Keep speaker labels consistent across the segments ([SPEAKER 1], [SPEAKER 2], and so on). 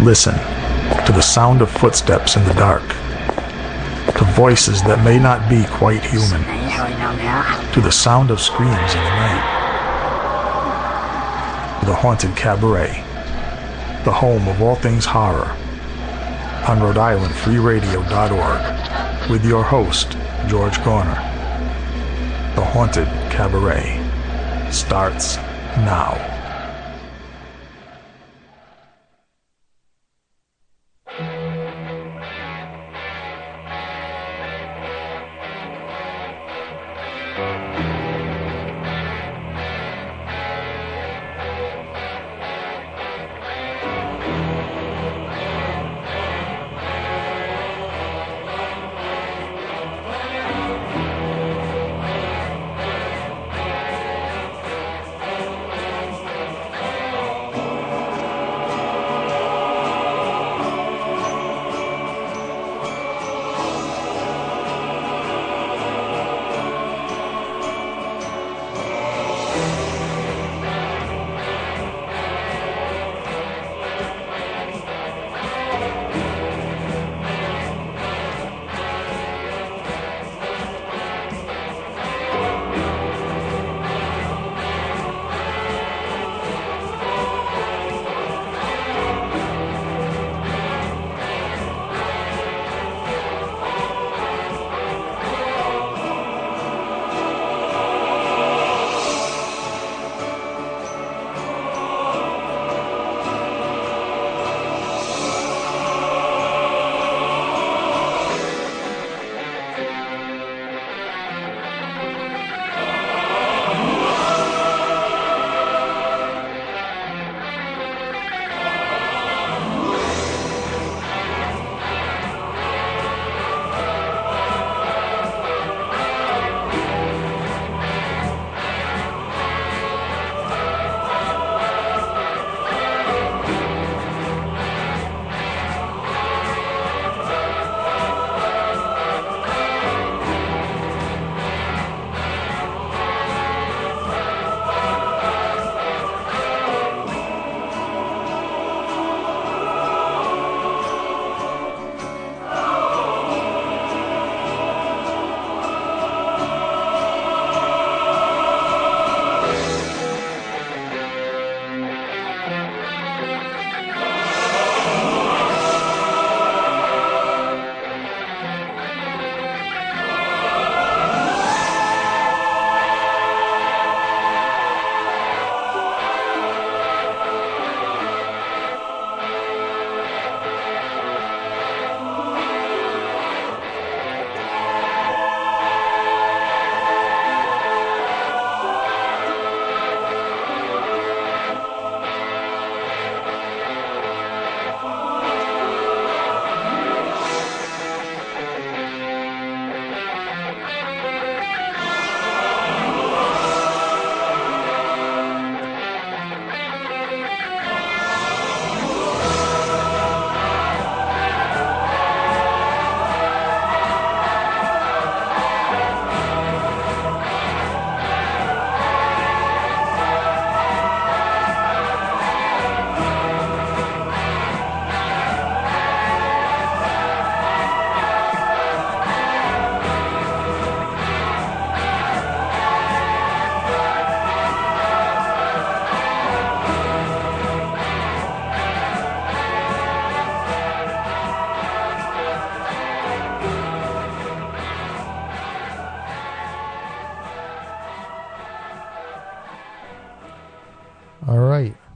[SPEAKER 1] Listen to the sound of footsteps in the dark, to voices that may not be quite human, to the sound of screams in the night, to the Haunted Cabaret, the home of all things horror, on Rhode Island FreeRadio.org, with your host, George Garner. The Haunted Cabaret starts now.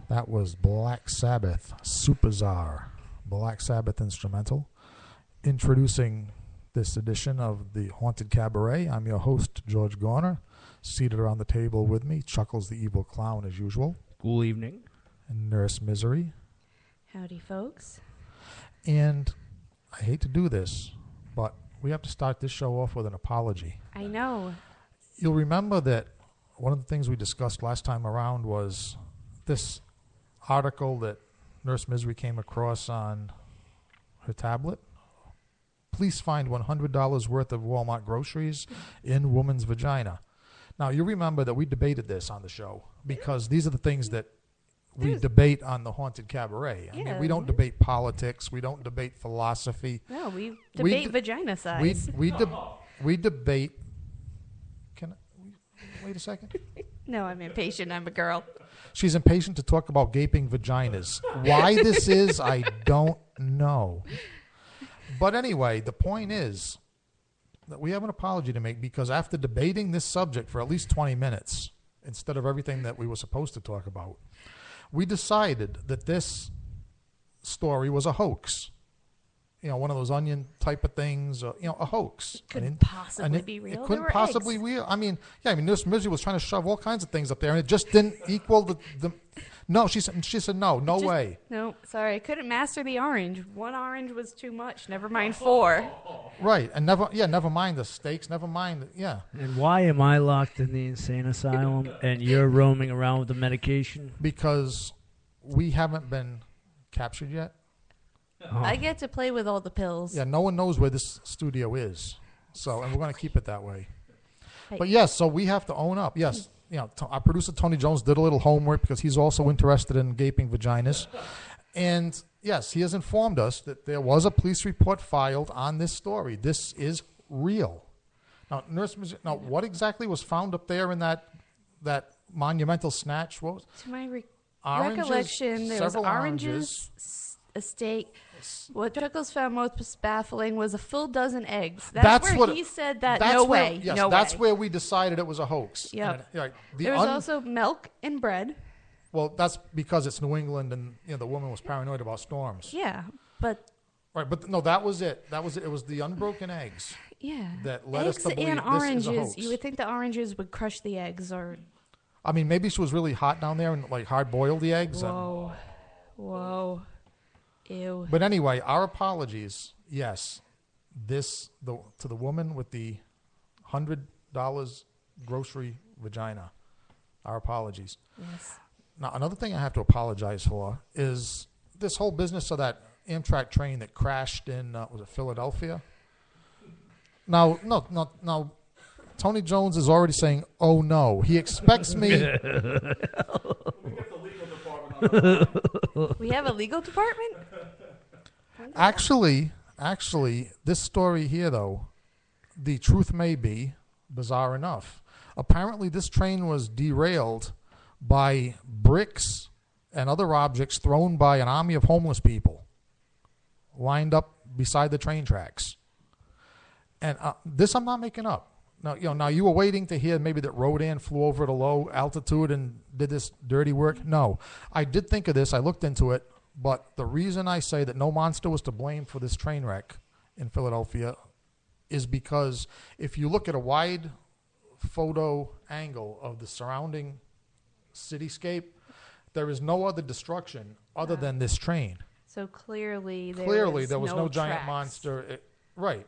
[SPEAKER 1] That was Black Sabbath, Superzar, Black Sabbath instrumental. Introducing this edition of the Haunted Cabaret, I'm your host, George Garner. Seated around the table with me, Chuckles the Evil Clown as usual.
[SPEAKER 2] Good evening.
[SPEAKER 1] And Nurse Misery.
[SPEAKER 3] Howdy, folks.
[SPEAKER 1] And I hate to do this, but we have to start this show off with an apology.
[SPEAKER 3] I know.
[SPEAKER 1] You'll remember that one of the things we discussed last time around was this article that Nurse Misery came across on her tablet. Police find $100 worth of Walmart groceries in woman's vagina. Now, you remember that we debated this on the show because these are the things that we debate on the Haunted Cabaret. I mean, we don't debate politics. We don't debate philosophy.
[SPEAKER 3] No, we debate vagina size.
[SPEAKER 1] We debate. Can I, wait a second?
[SPEAKER 3] No, I'm impatient. I'm a girl.
[SPEAKER 1] She's impatient to talk about gaping vaginas. Why this is, I don't know. But anyway, the point is that we have an apology to make because after debating this subject for at least 20 minutes, instead of everything that we were supposed to talk about, we decided that this story was a hoax. You know, one of those Onion type of things, a hoax.
[SPEAKER 3] Couldn't possibly be real.
[SPEAKER 1] It couldn't possibly be real. I mean, Nurse Misery was trying to shove all kinds of things up there, and it just didn't equal the no, she said no way.
[SPEAKER 3] No, sorry, I couldn't master the orange. One orange was too much. Never mind 4.
[SPEAKER 1] Right, and never mind the steaks. Never mind,
[SPEAKER 2] And why am I locked in the insane asylum and you're roaming around with the medication?
[SPEAKER 1] Because we haven't been captured yet.
[SPEAKER 3] Oh. I get to play with all the pills.
[SPEAKER 1] Yeah, no one knows where this studio is, and we're going to keep it that way. But yes, so we have to own up. Yes. Our producer Tony Jones did a little homework because he's also interested in gaping vaginas. And yes, he has informed us that there was a police report filed on this story. This is real. Now, what exactly was found up there in that monumental snatch? What was
[SPEAKER 3] to my recollection, there was oranges, a steak. What Chuckles found most baffling was a full dozen eggs. That's where he said that no way.
[SPEAKER 1] Yes, that's where we decided it was a hoax.
[SPEAKER 3] Yep. There was also milk and bread.
[SPEAKER 1] Well, that's because it's New England and the woman was paranoid about storms.
[SPEAKER 3] Yeah, but...
[SPEAKER 1] Right, but no, that was it. It was the unbroken eggs.
[SPEAKER 3] Yeah.
[SPEAKER 1] That led us to believe
[SPEAKER 3] and oranges.
[SPEAKER 1] This is a hoax.
[SPEAKER 3] You would think the oranges would crush the eggs or...
[SPEAKER 1] I mean, maybe she was really hot down there and hard-boiled the eggs.
[SPEAKER 3] Whoa. Ew.
[SPEAKER 1] But anyway, our apologies. Yes, to the woman with the $100 grocery vagina. Our apologies.
[SPEAKER 3] Yes.
[SPEAKER 1] Now, another thing I have to apologize for is this whole business of that Amtrak train that crashed in was it Philadelphia? Now, no. Tony Jones is already saying, "Oh no." He expects me.
[SPEAKER 3] We have a legal department?
[SPEAKER 1] Actually, this story here, though, the truth may be bizarre enough. Apparently, this train was derailed by bricks and other objects thrown by an army of homeless people lined up beside the train tracks. And this I'm not making up. Now you were waiting to hear maybe that Rodan flew over at a low altitude and did this dirty work. No, I did think of this. I looked into it, but the reason I say that no monster was to blame for this train wreck in Philadelphia is because if you look at a wide photo angle of the surrounding cityscape, there is no other destruction other than this train.
[SPEAKER 3] So clearly
[SPEAKER 1] there was no giant
[SPEAKER 3] tracks.
[SPEAKER 1] Monster. Right.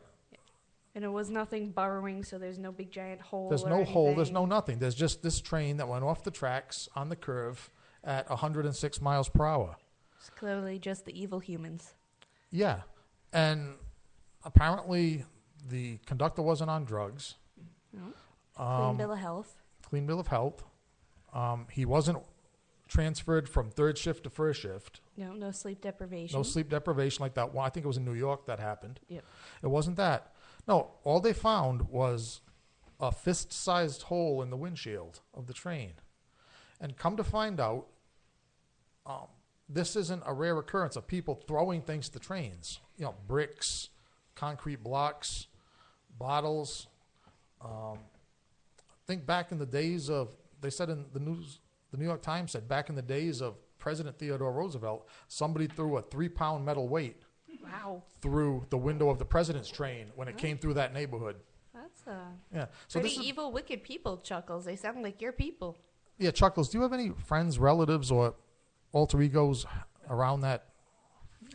[SPEAKER 3] And it was nothing burrowing, so there's no big giant hole.
[SPEAKER 1] There's no hole. There's no nothing. There's just this train that went off the tracks on the curve at 106 miles per hour.
[SPEAKER 3] It's clearly just the evil humans.
[SPEAKER 1] Yeah. And apparently the conductor wasn't on drugs.
[SPEAKER 3] No. Clean bill of health.
[SPEAKER 1] He wasn't transferred from third shift to first shift.
[SPEAKER 3] No sleep deprivation.
[SPEAKER 1] No sleep deprivation like that one. I think it was in New York that happened.
[SPEAKER 3] Yep.
[SPEAKER 1] It wasn't that. No, all they found was a fist-sized hole in the windshield of the train. And come to find out, this isn't a rare occurrence of people throwing things to trains. Bricks, concrete blocks, bottles. I think back in the days of, they said in the news, the New York Times said back in the days of President Theodore Roosevelt, somebody threw a 3-pound metal weight through the window of the president's train when it came through that neighborhood.
[SPEAKER 3] That's so pretty evil, wicked people, Chuckles. They sound like your people.
[SPEAKER 1] Yeah, Chuckles, do you have any friends, relatives, or alter egos around that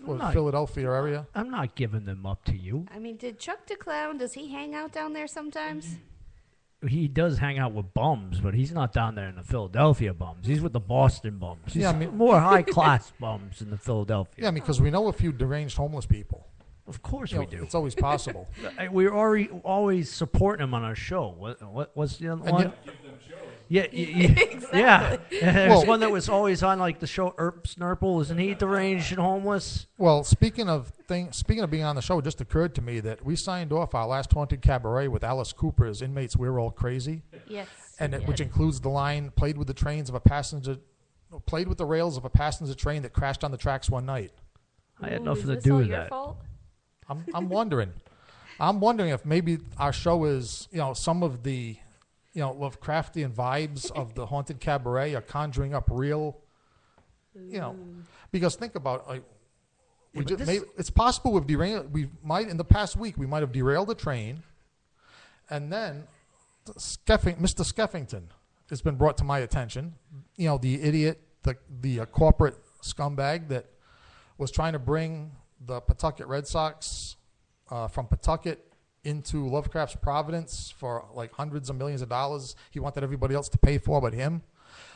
[SPEAKER 1] Philadelphia area?
[SPEAKER 2] I'm not giving them up to you.
[SPEAKER 3] I mean, did Chuck the Clown, does he hang out down there sometimes?
[SPEAKER 2] He does hang out with bums, but he's not down there in the Philadelphia bums. He's with the Boston bums. He's more high-class bums in the Philadelphia.
[SPEAKER 1] Yeah, because we know a few deranged homeless people.
[SPEAKER 2] Of course we do.
[SPEAKER 1] It's always possible.
[SPEAKER 2] We're always supporting him on our show. What's the other one? Yeah,
[SPEAKER 3] Exactly.
[SPEAKER 2] Yeah. There's one that was always on like the show Erp Snurple. Isn't he deranged and homeless?
[SPEAKER 1] Well, speaking of being on the show, it just occurred to me that we signed off our last Haunted Cabaret with Alice Cooper's Inmates We're All Crazy.
[SPEAKER 3] Yes.
[SPEAKER 1] Which includes the line, played with the rails of a passenger train that crashed on the tracks one night.
[SPEAKER 2] I had nothing to do with that.
[SPEAKER 3] Fault?
[SPEAKER 1] I'm wondering. I'm wondering if maybe our show is, some of the, Lovecraftian vibes of the Haunted Cabaret are conjuring up real, because think about it's possible we've derailed. In the past week we might have derailed a train, and then Mr. Skeffington has been brought to my attention. The idiot, the corporate scumbag that was trying to bring the Pawtucket Red Sox from Pawtucket into Lovecraft's Providence for like hundreds of millions of dollars. He wanted everybody else to pay for but him.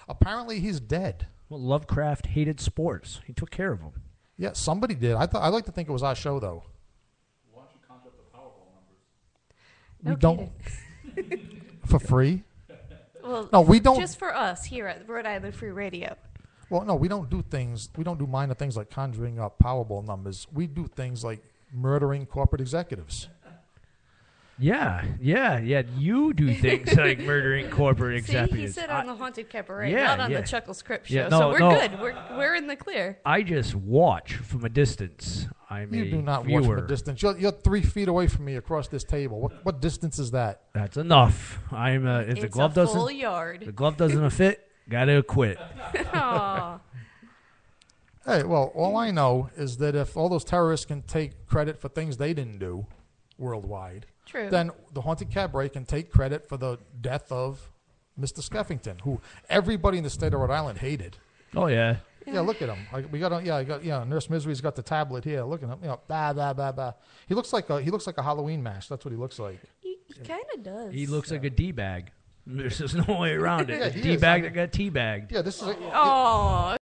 [SPEAKER 1] Apparently he's dead.
[SPEAKER 2] Well, Lovecraft hated sports. He took care of them.
[SPEAKER 1] Yeah, somebody did. I'd like to think it was our show, though.
[SPEAKER 4] Why don't you conjure up the Powerball numbers?
[SPEAKER 1] We don't. For free?
[SPEAKER 3] Well,
[SPEAKER 1] no, we don't.
[SPEAKER 3] Just for us here at Rhode Island Free Radio.
[SPEAKER 1] Well, no, we don't do things. We don't do minor things like conjuring up Powerball numbers. We do things like murdering corporate executives.
[SPEAKER 2] Yeah. You do things like murdering corporate executives.
[SPEAKER 3] See, he said on the Haunted Cabaret, not on the Chuckles Crypt show.
[SPEAKER 2] Yeah,
[SPEAKER 3] so we're good. We're in the clear.
[SPEAKER 2] I just watch from a distance.
[SPEAKER 1] You do not watch from a distance. You're 3 feet away from me across this table. What distance is that?
[SPEAKER 2] That's enough. If the glove doesn't,
[SPEAKER 3] full yard.
[SPEAKER 2] The glove doesn't fit. Gotta quit.
[SPEAKER 1] Hey, well, all I know is that if all those terrorists can take credit for things they didn't do worldwide,
[SPEAKER 3] true,
[SPEAKER 1] then the Haunted Cabaret can take credit for the death of Mr. Skeffington, who everybody in the state of Rhode Island hated.
[SPEAKER 2] Oh yeah.
[SPEAKER 1] Yeah, look at him. Nurse Misery's got the tablet here. Look at him. Blah blah blah blah. He looks like a Halloween mask. That's what he looks like.
[SPEAKER 3] He kind of does.
[SPEAKER 2] He looks like a D-bag. There's no way around it. D-bag that got teabagged.
[SPEAKER 1] Yeah, this is.
[SPEAKER 3] Oh.